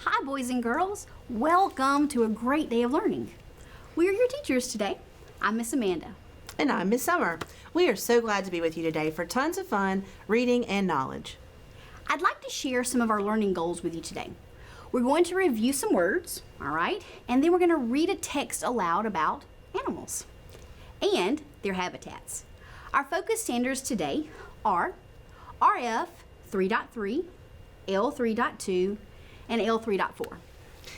Hi, boys and girls. Welcome to a great day of learning. We are your teachers today. I'm Miss Amanda. And I'm Miss Summer. We are so glad to be with you today for tons of fun, reading, and knowledge. I'd like to share some of our learning goals with you today. We're going to review some words, all right? And then we're going to read a text aloud about animals and their habitats. Our focus standards today are RF.3.3, L.3.2, and L.3.4.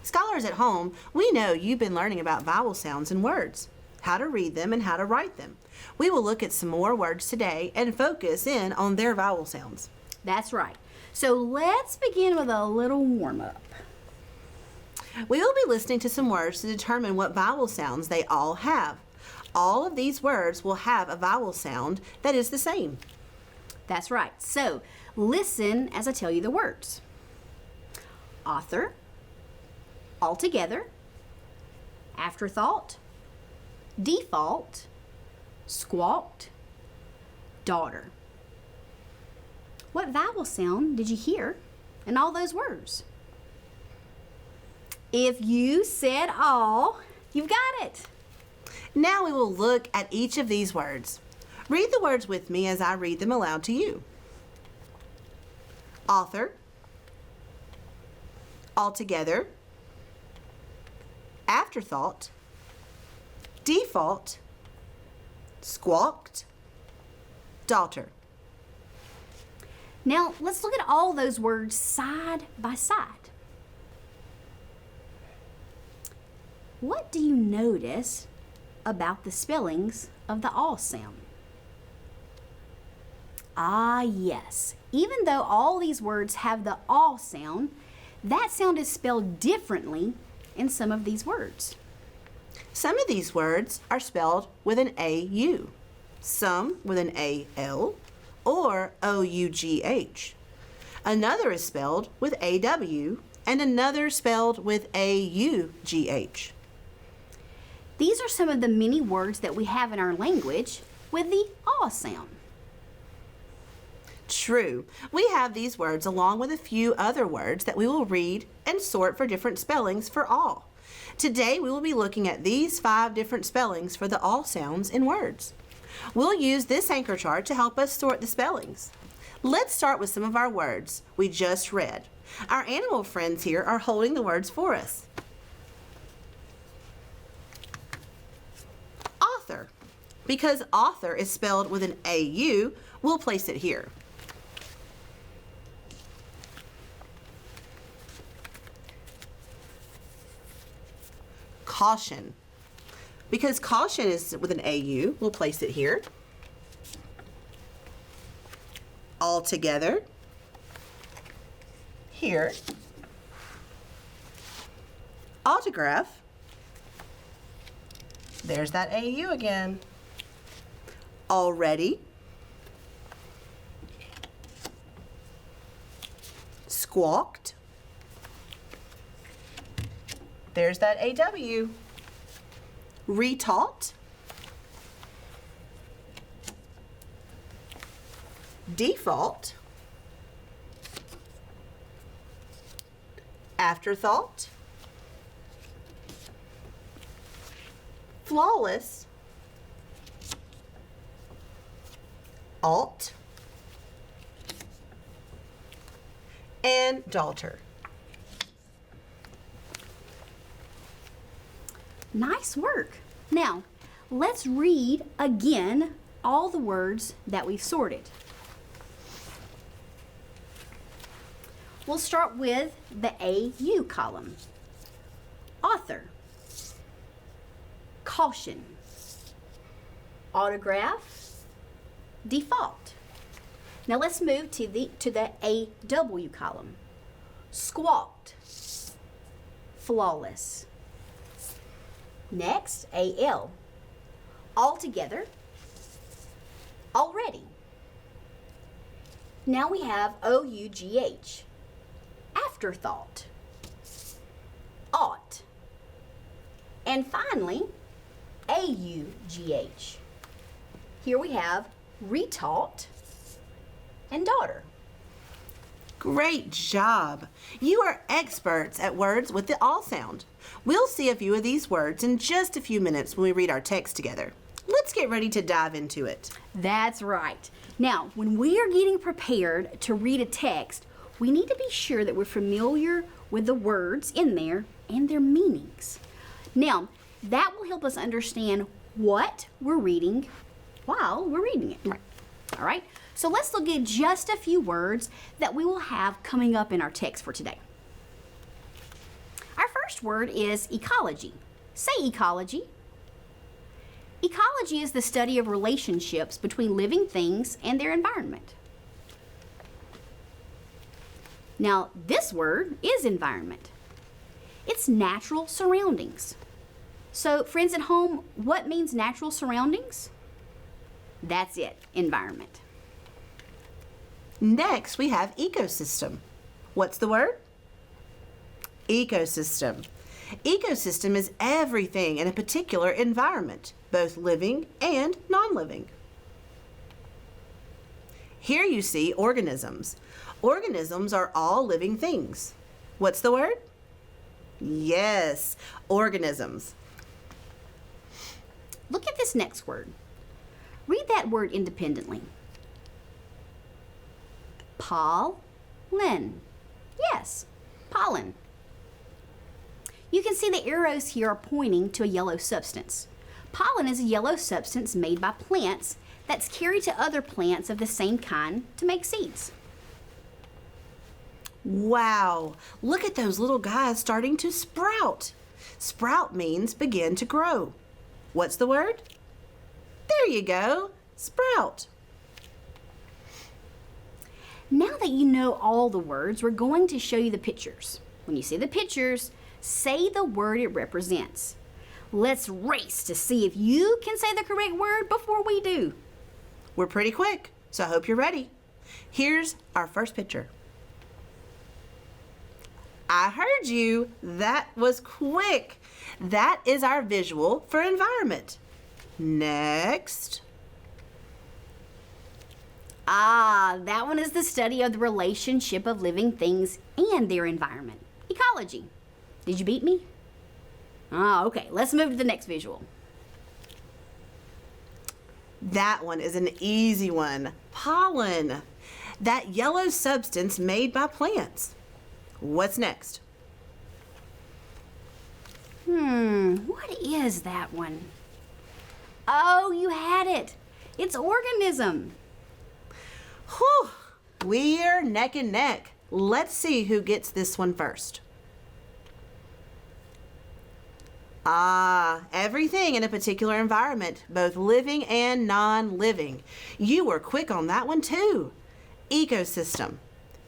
Scholars at home, we know you've been learning about vowel sounds in words, how to read them and how to write them. We will look at some more words today and focus in on their vowel sounds. That's right. So let's begin with a little warm-up. We will be listening to some words to determine what vowel sounds they all have. All of these words will have a vowel sound that is the same. That's right. So listen as I tell you the words. Author, altogether, afterthought, default, squawked, daughter. What vowel sound did you hear in all those words? If you said all, you've got it. Now we will look at each of these words. Read the words with me as I read them aloud to you. Author, altogether, afterthought, default, squawked, daughter. Now let's look at all those words side by side. What do you notice about the spellings of the augh sound? Ah, yes. Even though all these words have the augh sound, that sound is spelled differently in some of these words. Some of these words are spelled with an AU, some with an AL or OUGH. Another is spelled with AW and another spelled with AUGH. These are some of the many words that we have in our language with the augh sound. True. We have these words along with a few other words that we will read and sort for different spellings for all. Today we will be looking at these 5 different spellings for the augh sounds in words. We'll use this anchor chart to help us sort the spellings. Let's start with some of our words we just read. Our animal friends here are holding the words for us. Author. Because author is spelled with an AU, we'll place it here. Caution. Because caution is with an AU, we'll place it here. Altogether, here. Autograph, there's that AU again. Already, squawked, there's that AW. Retaught, default, afterthought, flawless, alt, and daughter. Nice work. Now, let's read again all the words that we've sorted. We'll start with the AU column. Author, caution, autograph, default. Now let's move to the AW column. Squawked, flawless. Next, AL, altogether, already. Now we have OUGH, afterthought, ought, and finally, AUGH. Here we have retaught and daughter. Great job! You are experts at words with the all sound. We'll see a few of these words in just a few minutes when we read our text together. Let's get ready to dive into it. That's right. Now, when we are getting prepared to read a text, we need to be sure that we're familiar with the words in there and their meanings. Now, that will help us understand what we're reading while we're reading it. Right. All right, so let's look at just a few words that we will have coming up in our text for today. Our first word is ecology. Say ecology. Ecology is the study of relationships between living things and their environment. Now, this word is environment. It's natural surroundings. So, friends at home, what means natural surroundings? That's it, environment. Next, we have ecosystem. What's the word? Ecosystem. Ecosystem is everything in a particular environment, both living and non-living. Here you see organisms. Organisms are all living things. What's the word? Yes, organisms. Look at this next word. Read that word independently. Pollen. Yes, pollen. You can see the arrows here are pointing to a yellow substance. Pollen is a yellow substance made by plants that's carried to other plants of the same kind to make seeds. Wow, look at those little guys starting to sprout. Sprout means begin to grow. What's the word? There you go, sprout. Now that you know all the words, we're going to show you the pictures. When you see the pictures, say the word it represents. Let's race to see if you can say the correct word before we do. We're pretty quick, so I hope you're ready. Here's our first picture. I heard you. That was quick. That is our visual for environment. Next. That one is the study of the relationship of living things and their environment. Ecology. Did you beat me? Okay, let's move to the next visual. That one is an easy one. Pollen. That yellow substance made by plants. What's next? What is that one? Oh, you had it. It's organism. Whew, we're neck and neck. Let's see who gets this one first. Everything in a particular environment, both living and non-living. You were quick on that one too. Ecosystem.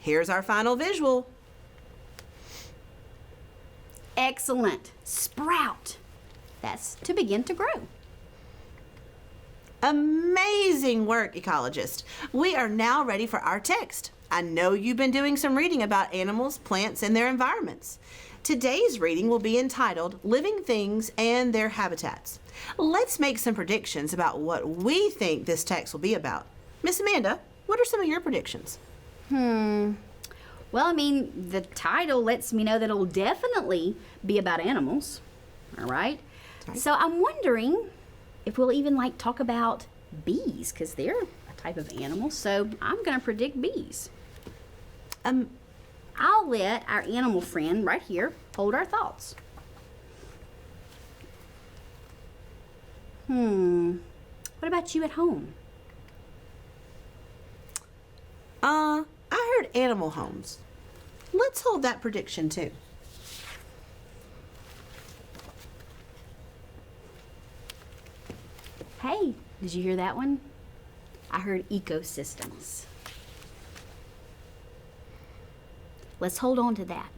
Here's our final visual. Excellent. Sprout. That's to begin to grow. Amazing work, ecologist. We are now ready for our text. I know you've been doing some reading about animals, plants, and their environments. Today's reading will be entitled Living Things and Their Habitats. Let's make some predictions about what we think this text will be about. Miss Amanda, what are some of your predictions? Well, the title lets me know that it'll definitely be about animals. All right? Right. So I'm wondering if we'll even talk about bees, because they're a type of animal. So I'm going to predict bees. I'll let our animal friend right here hold our thoughts. What about you at home? I heard animal homes. Let's hold that prediction too. Hey, did you hear that one? I heard ecosystems. Let's hold on to that.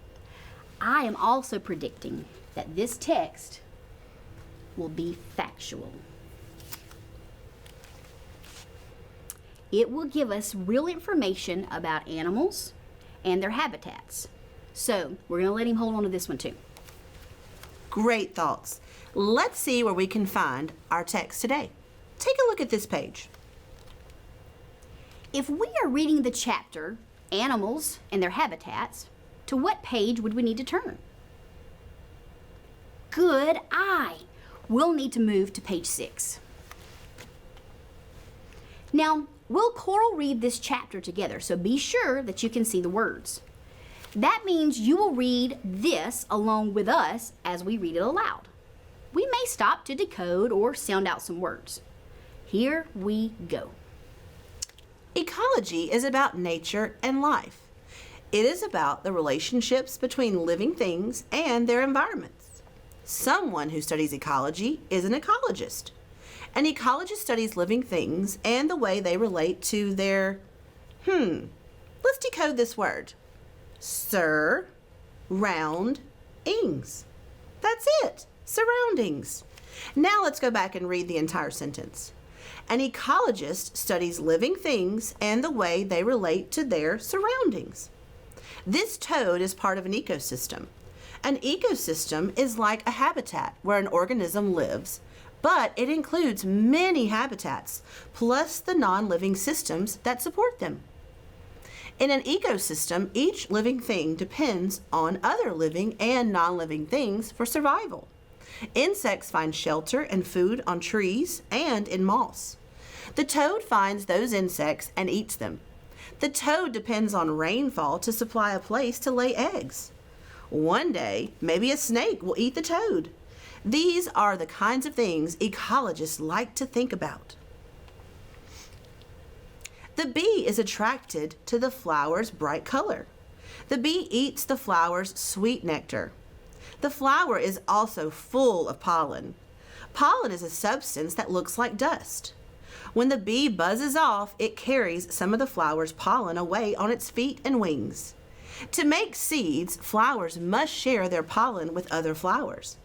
I am also predicting that this text will be factual. It will give us real information about animals and their habitats. So we're going to let him hold on to this one too. Great thoughts. Let's see where we can find our text today. Take a look at this page. If we are reading the chapter animals and their habitats, to what page would we need to turn? Good eye. We'll need to move to page 6. Now, we'll choral read this chapter together, so be sure that you can see the words. That means you will read this along with us as we read it aloud. We may stop to decode or sound out some words. Here we go. Ecology is about nature and life. It is about the relationships between living things and their environments. Someone who studies ecology is an ecologist. An ecologist studies living things and the way they relate to their, let's decode this word. Surroundings. That's it, surroundings. Now let's go back and read the entire sentence. An ecologist studies living things and the way they relate to their surroundings. This toad is part of an ecosystem. An ecosystem is like a habitat where an organism lives, but it includes many habitats, plus the non-living systems that support them. In an ecosystem, each living thing depends on other living and non-living things for survival. Insects find shelter and food on trees and in moss. The toad finds those insects and eats them. The toad depends on rainfall to supply a place to lay eggs. One day, maybe a snake will eat the toad. These are the kinds of things ecologists like to think about. The bee is attracted to the flower's bright color. The bee eats the flower's sweet nectar. The flower is also full of pollen. Pollen is a substance that looks like dust. When the bee buzzes off, it carries some of the flower's pollen away on its feet and wings. To make seeds, flowers must share their pollen with other flowers.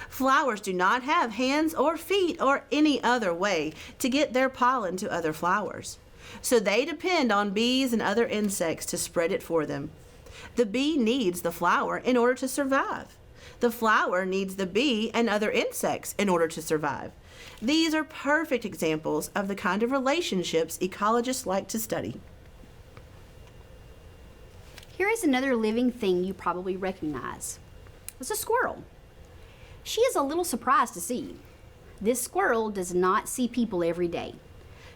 Flowers do not have hands or feet or any other way to get their pollen to other flowers. So they depend on bees and other insects to spread it for them. The bee needs the flower in order to survive. The flower needs the bee and other insects in order to survive. These are perfect examples of the kind of relationships ecologists like to study. Here is another living thing you probably recognize. It's a squirrel. She is a little surprised to see you. This squirrel does not see people every day.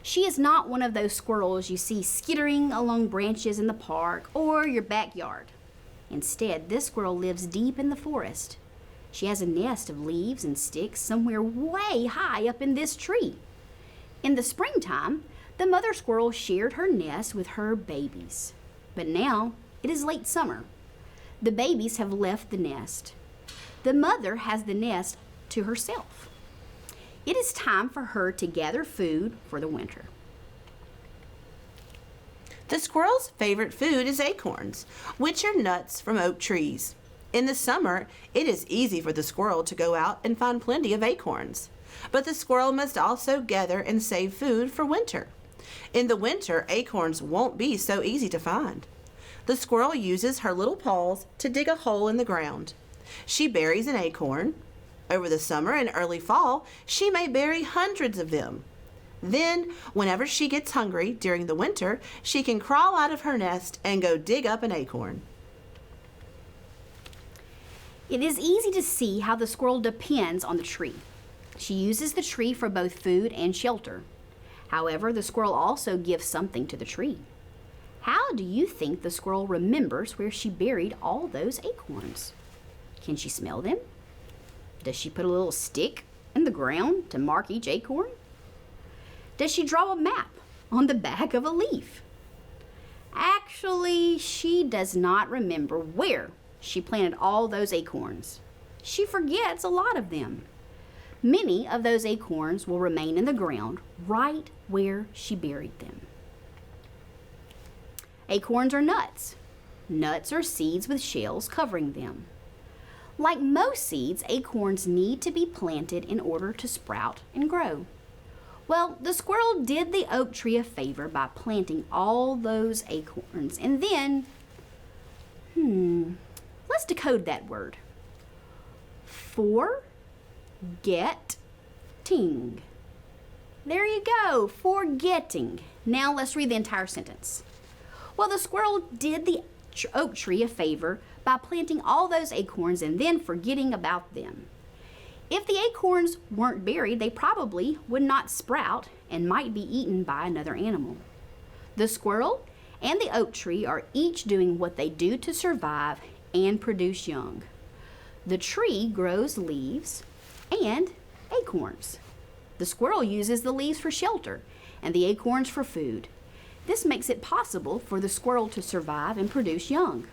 She is not one of those squirrels you see skittering along branches in the park or your backyard. Instead, this squirrel lives deep in the forest. She has a nest of leaves and sticks somewhere way high up in this tree. In the springtime, the mother squirrel shared her nest with her babies. But now, it is late summer. The babies have left the nest. The mother has the nest to herself. It is time for her to gather food for the winter. The squirrel's favorite food is acorns, which are nuts from oak trees. In the summer, it is easy for the squirrel to go out and find plenty of acorns. But the squirrel must also gather and save food for winter. In the winter, acorns won't be so easy to find. The squirrel uses her little paws to dig a hole in the ground. She buries an acorn. Over the summer and early fall, she may bury hundreds of them. Then, whenever she gets hungry during the winter, she can crawl out of her nest and go dig up an acorn. It is easy to see how the squirrel depends on the tree. She uses the tree for both food and shelter. However, the squirrel also gives something to the tree. How do you think the squirrel remembers where she buried all those acorns? Can she smell them? Does she put a little stick in the ground to mark each acorn? Does she draw a map on the back of a leaf? Actually, she does not remember where she planted all those acorns. She forgets a lot of them. Many of those acorns will remain in the ground right where she buried them. Acorns are nuts. Nuts are seeds with shells covering them. Like most seeds, acorns need to be planted in order to sprout and grow. Well, the squirrel did the oak tree a favor by planting all those acorns. And then, let's decode that word. Forgetting. There you go, forgetting. Now let's read the entire sentence. Well, the squirrel did the oak tree a favor by planting all those acorns and then forgetting about them. If the acorns weren't buried, they probably would not sprout and might be eaten by another animal. The squirrel and the oak tree are each doing what they do to survive and produce young. The tree grows leaves and acorns. The squirrel uses the leaves for shelter and the acorns for food. This makes it possible for the squirrel to survive and produce young.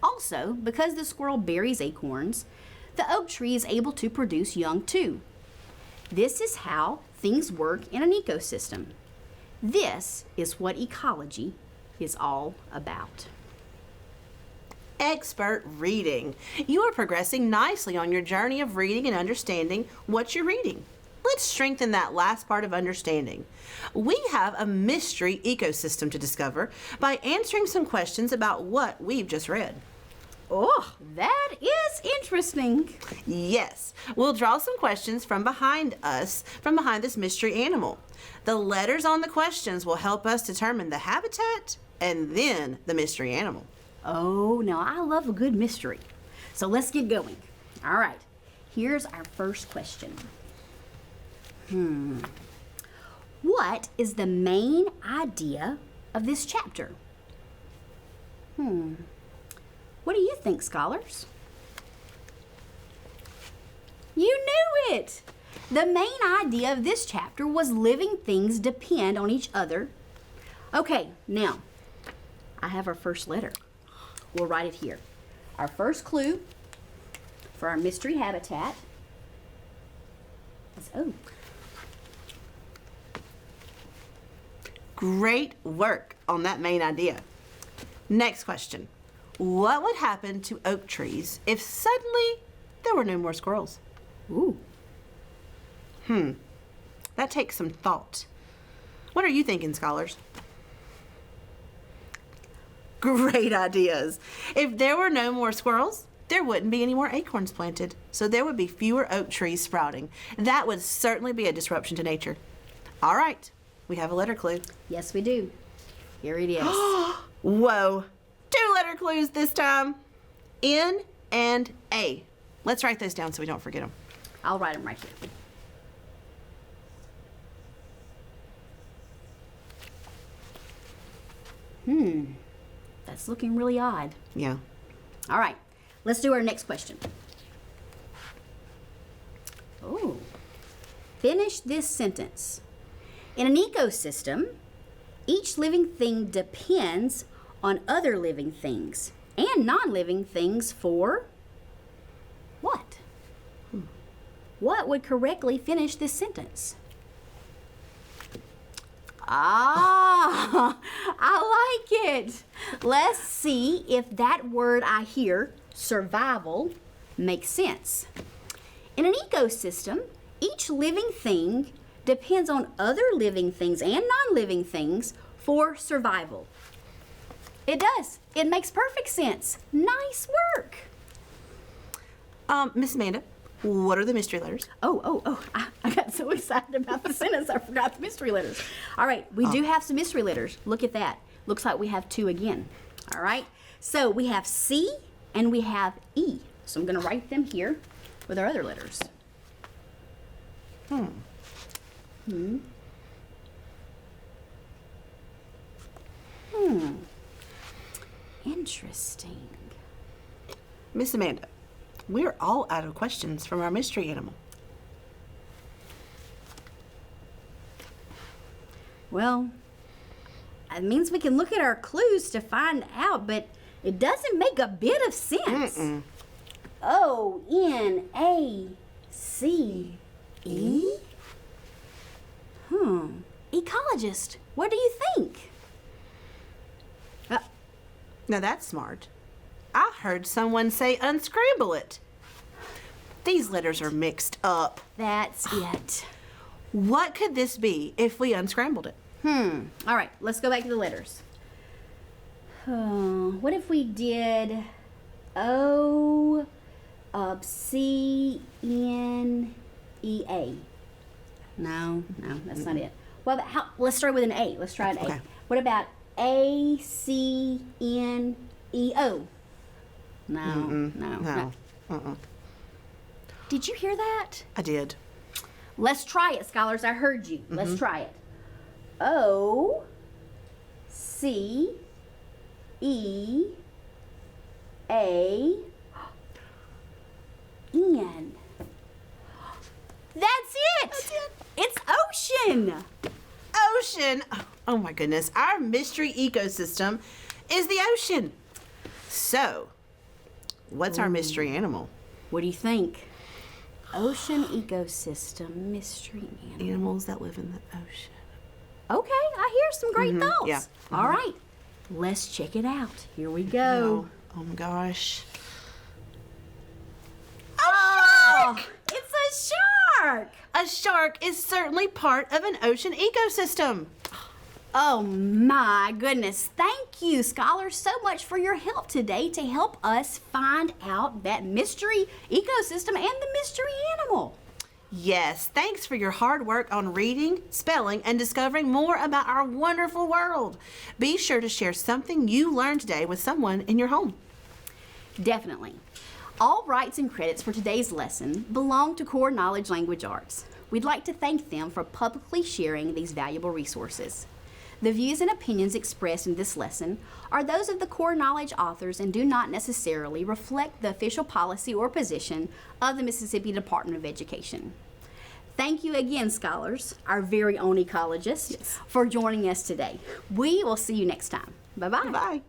Also, because the squirrel buries acorns, the oak tree is able to produce young too. This is how things work in an ecosystem. This is what ecology is all about. Expert reading. You are progressing nicely on your journey of reading and understanding what you're reading. Let's strengthen that last part of understanding. We have a mystery ecosystem to discover by answering some questions about what we've just read. Oh, that is interesting. Yes, we'll draw some questions from behind this mystery animal. The letters on the questions will help us determine the habitat and then the mystery animal. Oh, now I love a good mystery. So let's get going. All right, here's our first question. What is the main idea of this chapter? What do you think, scholars? You knew it! The main idea of this chapter was living things depend on each other. Okay, now, I have our first letter. We'll write it here. Our first clue for our mystery habitat is O. Great work on that main idea. Next question. What would happen to oak trees if suddenly there were no more squirrels? Ooh. That takes some thought. What are you thinking, scholars? Great ideas. If there were no more squirrels, there wouldn't be any more acorns planted, so there would be fewer oak trees sprouting. That would certainly be a disruption to nature. All right, we have a letter clue. Yes, we do. Here it is. Whoa, 2 letter clues this time. N and A. Let's write those down so we don't forget them. I'll write them right here. That's looking really odd. Yeah. All right, let's do our next question. Oh, finish this sentence. In an ecosystem, each living thing depends on other living things and non-living things for what? What would correctly finish this sentence? Ah, I like it. Let's see if that word I hear, survival, makes sense. In an ecosystem, each living thing depends on other living things and non-living things for survival. It does. It makes perfect sense. Nice work. Miss Amanda, what are the mystery letters? I got so excited about the sentence I forgot the mystery letters. All right, we do have some mystery letters. Look at that. Looks like we have 2 again. All right, so we have C and we have E. So I'm going to write them here with our other letters. Interesting. Miss Amanda, we're all out of questions from our mystery animal. Well, it means we can look at our clues to find out, but it doesn't make a bit of sense. O-N-A-C-E? Ecologist, what do you think? Now that's smart. I heard someone say unscramble it. These letters are mixed up. That's it. What could this be if we unscrambled it? All right, let's go back to the letters. What if we did O-C-N-E-A? No, that's not it. Well, let's start with an A. Let's try an A. Okay. What about A-C-N-E-O. No. Did you hear that? I did. Let's try it, scholars. I heard you. Let's try it. O-C-E-A-N. That's it. It's ocean. Ocean. Oh my goodness. Our mystery ecosystem is the ocean. So, what's our mystery animal? What do you think? Ocean ecosystem, mystery animal. Animals that live in the ocean. Okay, I hear some great thoughts. yeah. All right, let's check it out. Here we go. Oh my gosh. Oh, it's a shark. A shark is certainly part of an ocean ecosystem. Oh my goodness. Thank you, scholars, so much for your help today to help us find out that mystery ecosystem and the mystery animal. Yes, thanks for your hard work on reading, spelling, and discovering more about our wonderful world. Be sure to share something you learned today with someone in your home. Definitely. All rights and credits for today's lesson belong to Core Knowledge Language Arts. We'd like to thank them for publicly sharing these valuable resources. The views and opinions expressed in this lesson are those of the core knowledge authors and do not necessarily reflect the official policy or position of the Mississippi Department of Education. Thank you again, scholars, our very own ecologists, for joining us today. We will see you next time. Bye-bye. Bye.